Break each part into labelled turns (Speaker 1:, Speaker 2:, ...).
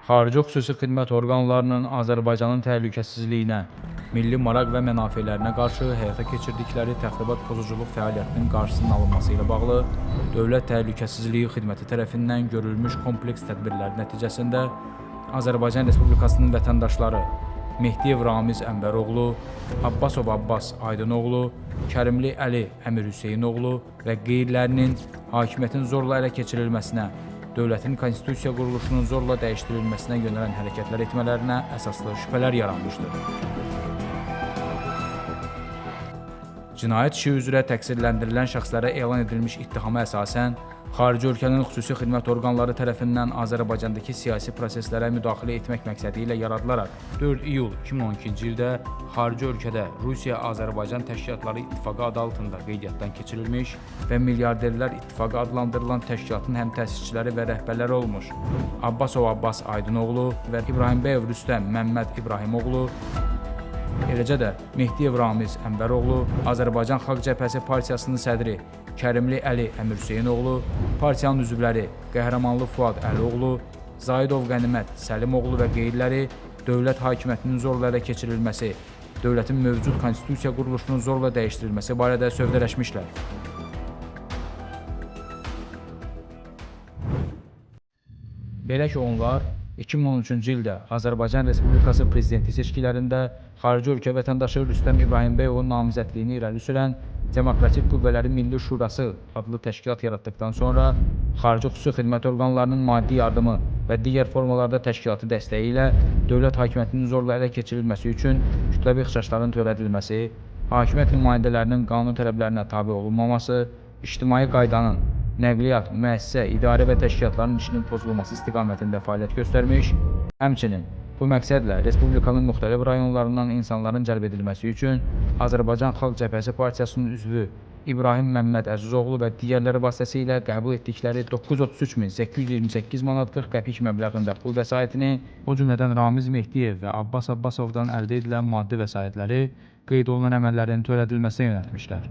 Speaker 1: Xarici xüsusi xidmət orqanlarının Azərbaycanın təhlükəsizliyinə, milli maraq və mənafelərinə qarşı həyata keçirdikləri təxribat pozuculuq fəaliyyətinin qarşısının alınması ilə bağlı Dövlət Təhlükəsizliyi Xidməti tərəfindən görülmüş kompleks tədbirlər nəticəsində Azərbaycan Respublikasının vətəndaşları Mehdiyev Ramiz Ənbəroğlu, Abbasov Abbas Aydınoğlu, Kərimli Əli Əmir Hüseynoğlu və qeyrilərinin hakimiyyətin zorla ələ keçirilməsinə, dövlətin konstitusiya quruluşunun zorla dəyişdirilməsinə yönələn hərəkətlər etmələrinə əsaslı şübhələr yaranmışdır. Cinayət işi üzrə təqsirləndirilən şəxslərə elan edilmiş ittihama əsasən, xarici ölkənin xüsusi xidmət orqanları tərəfindən Azərbaycandakı siyasi proseslərə müdaxilə etmək məqsədi ilə yaradılaraq 4 iyul 2012-ci ildə xarici ölkədə Rusiya-Azərbaycan Təşkilatları İttifaqı adı altında qeydiyyatdan keçirilmiş və Milyarderlər İttifaqı adlandırılan təşkilatın həm təsisçiləri və rəhbərləri olmuş Abbasov Abbas Aydınoğlu və İbrahimbəyev Rüstəm Məmməd İbrahimoğlu, eləcə də Mehdiyev Ramiz Ənbəroğlu, Azərbaycan Xalq Cəbhəsi Partiyasının sədri Kərimli Əli Əmir Hüseynoğlu, partiyanın üzvləri Qəhrəmanlı Fuad Əlioğlu, Zaidov Qənimət Səlimoğlu və qeyriləri dövlət hakimiyyətinin zorla ələ keçirilməsi, dövlətin mövcud konstitusiya quruluşunun zorla dəyişdirilməsi barədə sövdələşmişlər. Belə ki, onlar 2013-cü ildə Azərbaycan Respublikası Prezidenti seçkilərində xarici ölkə vətəndaşı Rüstəm İbrahimbəyovun namizədliyini irəli sürən Demokratik Qüvvələrin Milli Şurası adlı təşkilat yaratdıqdan sonra xarici xüsusi xidmət orqanlarının maddi yardımı və digər formalarda təşkilatı dəstəyi ilə dövlət hakimiyyətinin zorla ələ keçirilməsi üçün kütləvi ixşşların törədilməsi, hakimiyyət nümayəndələrinin qanun tələblərinə tabe olunmaması, ictimai qaydanın, nəqliyyat, müəssisə, idarə və təşkilatların işinin pozulması istiqamətində fəaliyyət göstərmiş, həmçinin bu məqsədlə Respublikanın müxtəlif rayonlarından insanların cəlb edilməsi üçün Azərbaycan Xalq Cəbhəsi Partiyasının üzvü İbrahim Məmməd Əzizoğlu və digərləri vasitəsilə qəbul etdikləri 933.828 manat 40 qəpik məbləğində pul vəsaitini, o cümlədən Ramiz Mehdiyev və Abbas Abbasovdan əldə edilən maddi vəsaitləri qeyd olunan əməllərin törədilməsinə yönəltmişlər.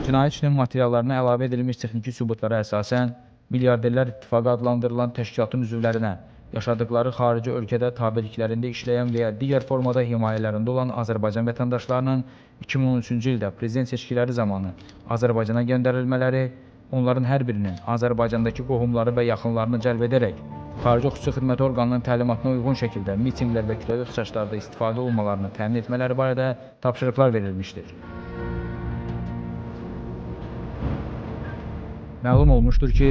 Speaker 1: Cinayət işinin materiallarına əlavə edilmiş texniki sübutlara əsasən, Milyarderlər İttifaqı adlandırılan təşkilatın üzvlərinə, yaşadıkları xarici ölkədə tabeliklərində işləyən və ya digər formada himayələrində olan Azərbaycan vətəndaşlarının 2013-cü ildə prezident seçkiləri zamanı Azərbaycana göndərilmələri, onların hər birinin Azərbaycandakı qohumları və yaxınlarını cəlb edərək, xarici xüsusi xidmət orqanının təlimatına uyğun şəkildə mitinqlər və kütləvi ixşşlarda istifadə olmalarını təmin etmələri barədə tapşırıqlar verilmişdir. Məlum olmuşdur ki,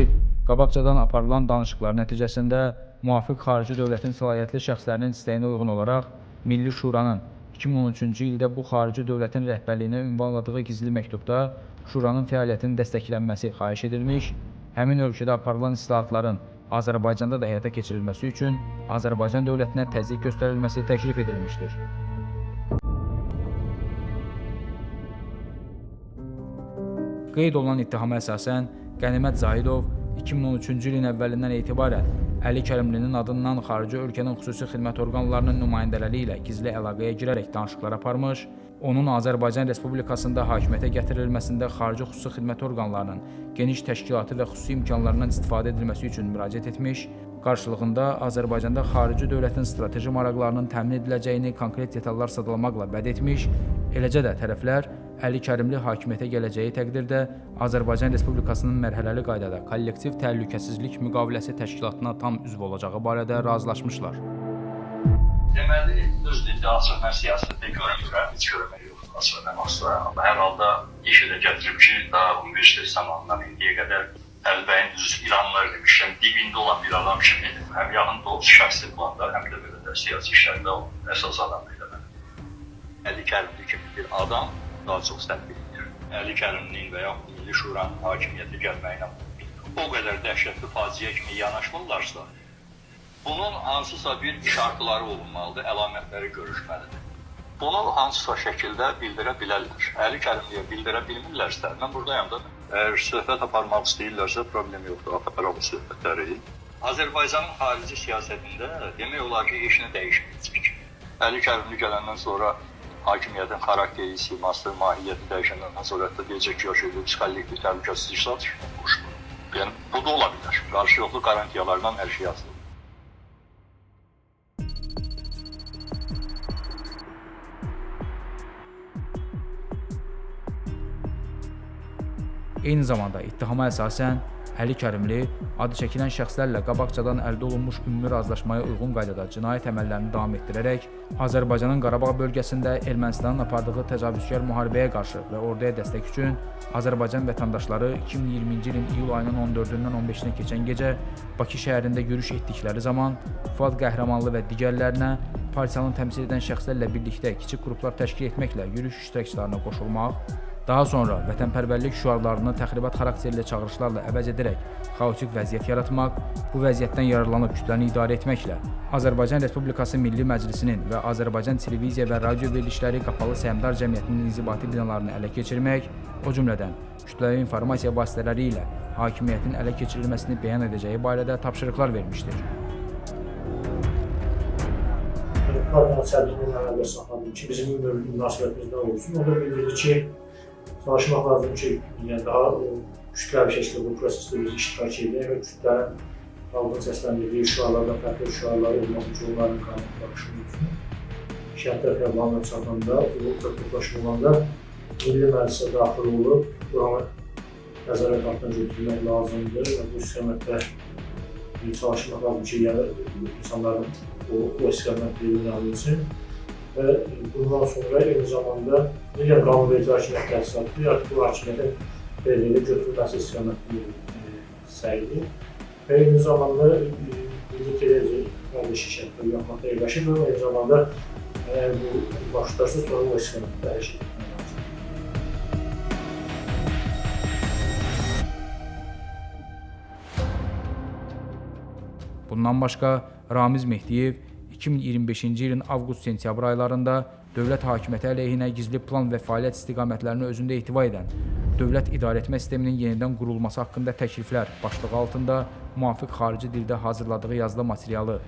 Speaker 1: qabaqcadan aparılan danışıqlar nəticəsində müvafiq xarici dövlətin səlahiyyətli şəxslərinin istəyinə uyğun olaraq Milli Şuranın 2013-cü ildə bu xarici dövlətin rəhbərliyinə ünvanladığı gizli məktubda Şuranın fəaliyyətinin dəstəklənməsi xahiş edilmiş, həmin ölkədə aparılan islahatların Azərbaycanda da həyata keçirilməsi üçün Azərbaycan dövlətinə təzyiq göstərilməsi təklif edilmişdir. Qeyd olunan ittihama əsasən, Qənimət Zaidov 2013-cü ilin əvvəlindən etibarən Əli Kərimlinin adından xarici ölkənin xüsusi xidmət orqanlarının nümayəndələri ilə gizli əlaqəyə girərək danışıqlar aparmış, onun Azərbaycan Respublikasında hakimiyyətə gətirilməsində xarici xüsusi xidmət orqanlarının geniş təşkilatı və xüsusi imkanlarından istifadə edilməsi üçün müraciət etmiş, qarşılığında Azərbaycanda xarici dövlətin strateji maraqlarının təmin ediləcəyini konkret detallar sadalamaqla vəd etmiş, eləcə də tərəflər Əli Kərimli hakimiyyətə gələcəyi təqdirdə Azərbaycan Respublikasının mərhələli qaydada kollektiv təhlükəsizlik müqaviləsi təşkilatına tam üzv olacağı barədə razılaşmışlar.
Speaker 2: Deməli, düzdür, açıq mən siyasətdə görmürəm, heç görmək yoxdur, açıq mən asla. Hər halda işə də gətirib ki, daha universitet zamanından indiyə qədər Əlibəyin düz İranlar demişəm, dibində olan bir adam kimi həm yaxında olsun şəxsi planda, həm də belə də siyasi işlərdə əsas adam idi mən. Əli Kərimli kimi bir adam daha çox sən bilinir. Əli Kərimlinin və yaxud Milli Şuranın hakimiyyətə gəlməyinə o qədər dəhşətli faciə kimi yanaşmırlarsa, bunun hansısa bir şartları olmalıdır, əlamətləri görüşməlidir. Bunu hansısa şəkildə bildirə bilərlər. Əli Kərimliyə bildirə bilmirlərsə, mən buradayam da. Əgər söhbət aparmaq istəyirlərsə, problem yoxdur, aparaq bu söhbətləri. Azərbaycanın xarici siyasətində demək olar ki, heç nə dəyişməyəcək. Əli Kərimli gələndən sonra hakimiyyətin xarakteri, siması, mahiyyəti dəyişəndən sonra da deyəcək ki, yaşayıb kollektiv təhlükəsizlik satışına qoşulur. Yəni, bu da ola bilər. Qarşılıqlı qarantiyalardan hər şey asılıdır.
Speaker 1: Eyni zamanda ittihama əsasən Əli Kərimli adı çəkilən şəxslərlə qabaqcadan əldə olunmuş ümumi razılaşmaya uyğun qaydada cinayət əməllərini davam etdirərək Azərbaycanın Qarabağ bölgəsində Ermənistanın apardığı təcavüzkar müharibəyə qarşı və orduya dəstək üçün Azərbaycan vətəndaşları 2020-ci ilin iyul ayının 14-dən 15-nə keçən gecə Bakı şəhərində yürüş etdikləri zaman Fuad Qəhrəmanlı və digərlərinə partiyanı təmsil edən şəxslərlə birlikdə kiçik qruplar təşkil etməklə yürüş iştirakçılarına qoşulmaq, daha sonra vətənpərvərlik şüarlarını təxribat xarakterli çağırışlarla əvəz edərək xaotik vəziyyət yaratmaq, bu vəziyyətdən yararlanıb kütləni idarə etməklə Azərbaycan Respublikası Milli Məclisinin və Azərbaycan Televiziya və Radio verilişləri qapalı səhmdar cəmiyyətinin inzibati binalarını ələ keçirmək, o cümlədən kütləvi informasiya vasitələri ilə hakimiyyətin ələ keçirilməsini bəyan edəcəyi barədə tapşırıqlar vermişdir.
Speaker 3: Partiyanın sədrinin əlaqə saxladım ki, bizim münasibətimizdə olsun. O da bildirir ki, çalışmaq lazım ki, yəni daha kütləvi şəkildə bu prosesdə biz iştirak edək və kütlənin xalqın səsləndirdiyi şüarlardan fərqli şüarları olmaq üçün onların qanunlaşması olsun. Şəhətlər Qəblanla çatanda, bu toplaşma olanda Milli Məclisə daxil olub, buranı nəzarət altına götürmək lazımdır və bu istiqamətdə çalışmaq lazım ki, yəni insanların o istiqamətdə yönəlsin. Və bundan sonra eyni zamanda qanunverici hakimiyyət təsisatı artıq bu hakimiyyətin belirli götürülməsi istiqamətində səydir. Və eyni zamanda Milli Televiziya qardeşi şərtləri yapmaqda yerləşir və eyni zamanda bu başlarsa sonra o istiqamətdə hər şey etmək lazım.
Speaker 1: Bundan başqa Ramiz Mehdiyev 2025-ci ilin avqust-sentyabr aylarında dövlət hakimiyyəti əleyhinə gizli plan və fəaliyyət istiqamətlərini özündə ehtiva edən dövlət idarəetmə sisteminin yenidən qurulması haqqında təkliflər başlığı altında müvafiq xarici dildə hazırladığı yazılı materialı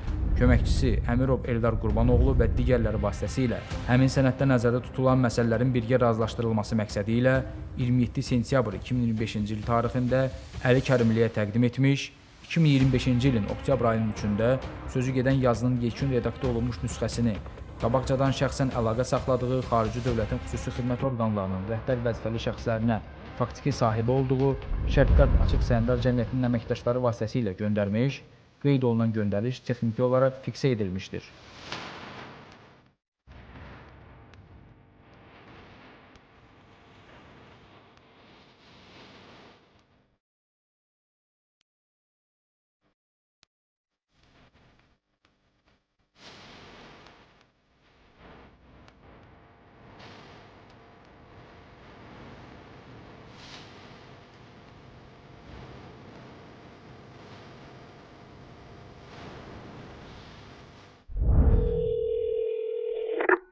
Speaker 1: köməkçisi Əmirov Eldar Qurbanoğlu və digərləri vasitəsilə həmin sənəddə nəzərdə tutulan məsələlərin birgə razılaşdırılması məqsədi ilə 27 sentyabr 2025-ci il tarixində Əli Kərimliyə təqdim etmiş, 2025-ci ilin oktyabr ayının 3-də sözü gedən yazının yekun redaktə olunmuş nüsxəsini qabaqcadan şəxsən əlaqə saxladığı xarici dövlətin xüsusi xidmət orqanlarının rəhbər vəzifəli şəxslərinə faktiki sahibi olduğu Şərqqərb Açıq Səhmdar Cəmiyyətinin əməkdaşları vasitəsilə göndərmiş, qeyd olunan göndəriş texniki olaraq fiksə edilmişdir.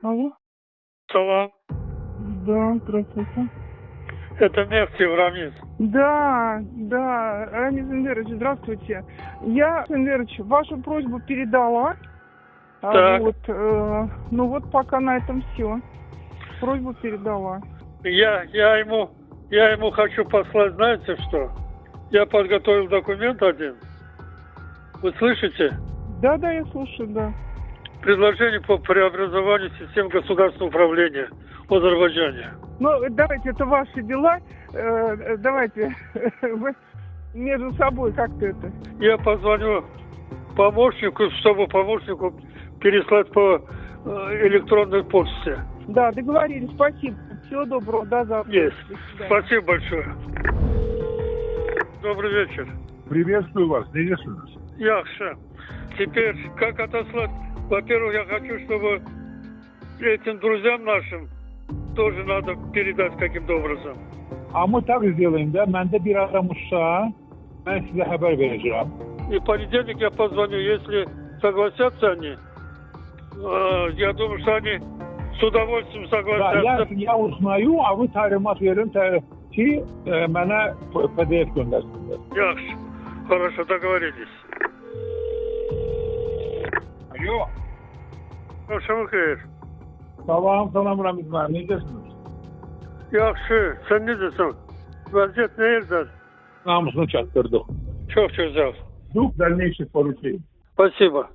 Speaker 4: Алло?
Speaker 5: Салам.
Speaker 4: Да, здравствуйте.
Speaker 5: Это Мехтиев Рамиз.
Speaker 4: Да, Рамиз Эндерович, здравствуйте. Я, Эндерович, вашу просьбу передала.
Speaker 5: Так.
Speaker 4: Ну вот пока на этом все. Просьбу передала.
Speaker 5: Я ему хочу послать, знаете что? Я подготовил документ один. Вы слышите?
Speaker 4: Да, я слушаю, да.
Speaker 5: Предложение по преобразованию систем государственного управления в Азербайджане.
Speaker 4: Ну, давайте, это ваши дела. Давайте вы между собой как-то это.
Speaker 5: Я позвоню помощнику, чтобы помощнику переслать по электронной почте.
Speaker 4: Да, договорились, спасибо. Всего доброго, до завтра.
Speaker 5: Есть.
Speaker 4: До свидания.
Speaker 5: Спасибо большое. Добрый вечер.
Speaker 6: Приветствую вас, приветствую вас.
Speaker 5: Яхша. Теперь, как отослать? Во-первых, я хочу, чтобы этим друзьям нашим тоже надо передать каким-то образом.
Speaker 6: А мы так сделаем, да? Məndə bir adam uşağı, Ben size haber vereceğim.
Speaker 5: И в понедельник я позвоню, если согласятся они. Я думаю, что они с удовольствием
Speaker 6: Ya,
Speaker 5: согласятся.
Speaker 6: ya uznayım, abi talimat verin ki bana PDF göndersinler.
Speaker 5: Yaxşı. Хорошо, договорились.
Speaker 6: Alo.
Speaker 5: Akşamı xeyir.
Speaker 6: Salam Ramiz ben. Necəsiniz?
Speaker 5: Yaxşı. Sen necəsən? Vəziyyət nə yerdən?
Speaker 6: Namusunu çattırdık.
Speaker 5: Çok güzel.
Speaker 6: Duq dəlneyçi polisi.
Speaker 5: Спасибо.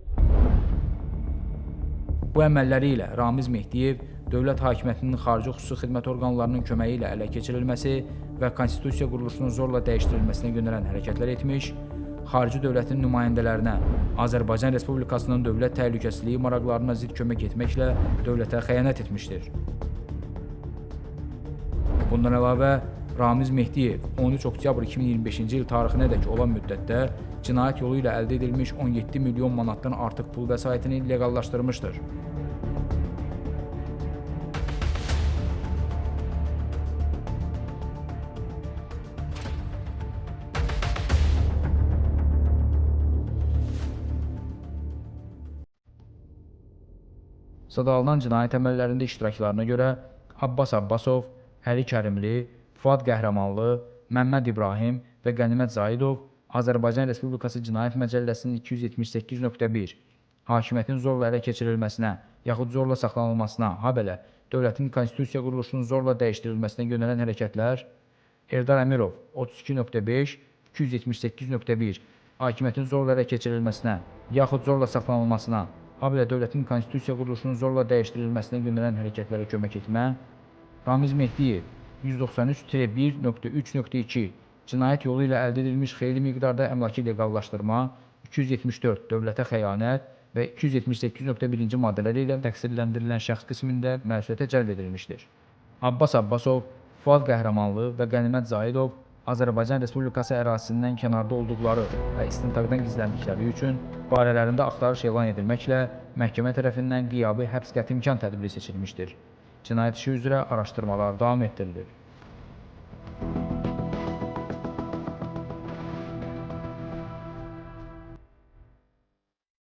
Speaker 1: Bu əməlləri ilə Ramiz Mehdiyev dövlət hakimiyyətinin xarici xüsusi xidmət orqanlarının köməyi ilə ələ keçirilməsi və konstitusiya quruluşunun zorla dəyişdirilməsinə yönələn hərəkətlər etmiş, xarici dövlətin nümayəndələrinə Azərbaycan Respublikasının dövlət təhlükəsizliyi maraqlarına zidd kömək etməklə dövlətə xəyanət etmişdir. Bundan əlavə, Ramiz Mehdiyev 13 oktyabr 2025-ci il tarixinədək olan müddətdə cinayət yolu ilə əldə edilmiş 17 milyon manatdan artıq pul vəsaitini leqallaşdırmışdır. Sadalınan cinayət əməllərində iştiraklarına görə Abbas Abbasov, Əli Kərimli, Fuad Qəhrəmanlı, Məmməd İbrahim və Qənimət Zaidov Azərbaycan Respublikası Cinayət Məcəlləsinin 278.1 hakimiyyətin zorla ələ keçirilməsinə yaxud zorla saxlanılmasına, habelə dövlətin konstitusiya quruluşunun zorla dəyişdirilməsinə yönələn hərəkətlər, Eldar Əmirov 32.5, 278.1 hakimiyyətin zorla ələ keçirilməsinə yaxud zorla saxlanılmasına, habelə dövlətin konstitusiya quruluşunun zorla dəyişdirilməsinə yönələn hərəkətlərə kömək etmə, Ramiz Mehdiyev 193-1.3.2 cinayət yolu ilə əldə edilmiş xeyli miqdarda əmlakı leqallaşdırma, 274 dövlətə xəyanət və 278.1-ci maddələri ilə təqsirləndirilən şəxs qismində məsuliyyətə cəlb edilmişdir. Abbas Abbasov, Fuad Qəhrəmanlı və Qənimət Zaidov Azərbaycan Respublikası ərazisindən kənarda olduqları və istintaqdan gizləndikləri üçün barələrində axtarış elan edilməklə məhkəmə tərəfindən qiyabi həbs qətimkan tədbiri seçilmişdir. Cinayət işi üzrə araşdırmalar davam etdirilir.